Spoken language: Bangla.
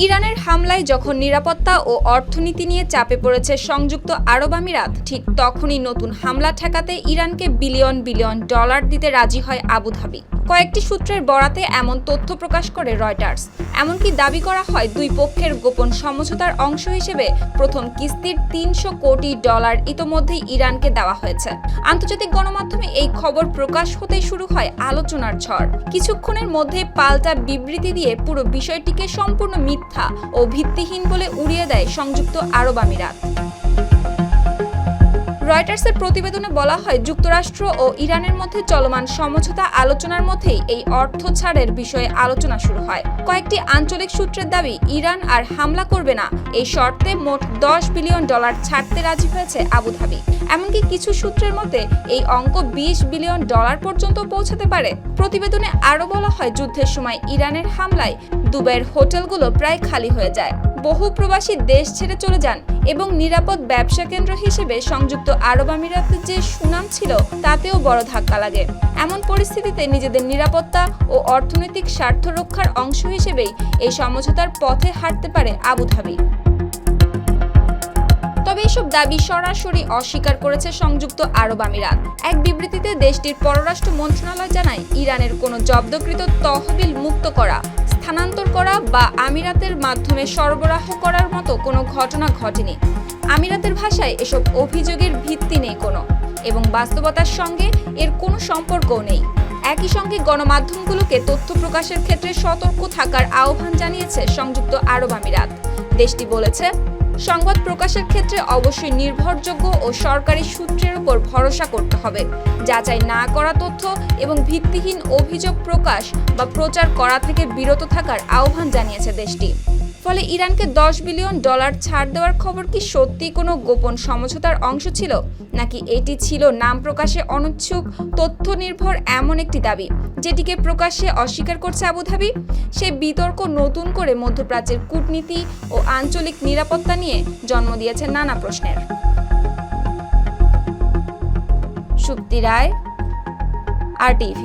ইরানের হামলায় যখন নিরাপত্তা ও অর্থনীতি নিয়ে চাপে পড়েছে সংযুক্ত আরব আমিরাত, ঠিক তখনই নতুন হামলা ঠেকাতে ইরানকে বিলিয়ন বিলিয়ন ডলার দিতে রাজি হয় আবুধাবি। কয়েকটি সূত্রের বরাতে এমন তথ্য প্রকাশ করে রয়টার্স। এমনকি দাবি করা হয় দুই পক্ষের গোপন সমঝোতার অংশ হিসেবে প্রথম কিস্তির ৩০০ কোটি ডলার ইতোমধ্যেই ইরানকে দেওয়া হয়েছে। আন্তর্জাতিক গণমাধ্যমে এই খবর প্রকাশ হতেই শুরু হয় আলোচনার ঝড়। কিছুক্ষণের মধ্যে পাল্টা বিবৃতি দিয়ে পুরো বিষয়টিকে সম্পূর্ণ মিথ্যা ও ভিত্তিহীন বলে উড়িয়ে দেয় সংযুক্ত আরব আমিরাত। রয়টার্সের প্রতিবেদনে বলা হয়, যুক্তরাষ্ট্র ও ইরানের মধ্যে চলমান সমঝোতা আলোচনার মধ্যেই এই অর্থ ছাড়ের বিষয়ে আলোচনা শুরু হয়। কয়েকটি আঞ্চলিক সূত্রের দাবি, ইরান আর হামলা করবে না এই শর্তে মোট ১০ বিলিয়ন ডলার ছাড়তে রাজি হয়েছে আবুধাবি। এমনকি কিছু সূত্রের মতে এই অঙ্ক ২০ বিলিয়ন ডলার পর্যন্ত পৌঁছাতে পারে। প্রতিবেদনে আরও বলা হয়, যুদ্ধের সময় ইরানের হামলায় দুবাইয়ের হোটেলগুলো প্রায় খালি হয়ে যায়, বহু প্রবাসী দেশ ছেড়ে চলে যান এবং নিরাপদ ব্যবসা কেন্দ্র হিসেবে সংযুক্ত আরব আমিরাতের যে সুনাম ছিল তাতেও বড় ধাক্কা লাগে। এমন পরিস্থিতিতে নিজেদের নিরাপত্তা ও অর্থনৈতিক স্বার্থ রক্ষার অংশ হিসেবেই এই সমঝোতার পথে হাঁটতে পারে আবুধাবি। তবে এসব দাবি সরাসরি অস্বীকার করেছে সংযুক্ত আরব আমিরাত। এক বিবৃতিতে দেশটির পররাষ্ট্র মন্ত্রণালয় জানায়, ইরানের কোনো জব্দকৃত তহবিল মুক্ত করা, স্থানান্তর করা বা আমিরাতের মাধ্যমে সরবরাহ করার মতো কোনো ঘটনা ঘটেনি। আমিরাতের ভাষায় এসব অভিযোগের ভিত্তি নেই কোনো, এবং বাস্তবতার সঙ্গে এর কোনো সম্পর্কও নেই। একই সঙ্গে গণমাধ্যমগুলোকে তথ্য প্রকাশের ক্ষেত্রে সতর্ক থাকার আহ্বান জানিয়েছে সংযুক্ত আরব আমিরাত। দেশটি বলেছে, সংবাদ প্রকাশের ক্ষেত্রে অবশ্যই নির্ভরযোগ্য ও সরকারি সূত্রের উপর ভরসা করতে হবে। যাচাই না করা তথ্য এবং ভিত্তিহীন অভিযোগ প্রকাশ বা প্রচার করা থেকে বিরত থাকার আহ্বান জানিয়েছে দেশটি। ফলে ইরানকে ১০ বিলিয়ন ডলার ছাড় দেওয়ার খবর কি সত্যি কোনো গোপন সমঝোতার অংশ ছিল, নাকি এটি ছিল নাম প্রকাশে অনিচ্ছুক তথ্য নির্ভর এমন একটি দাবি, যেটিকে প্রকাশ্যে অস্বীকার করছে আবুধাবি? সেই বিতর্ক নতুন করে মধ্যপ্রাচ্যের কূটনীতি ও আঞ্চলিক নিরাপত্তা নিয়ে জন্ম দিয়েছে নানা প্রশ্নের। সুপ্তি রায়, RTV।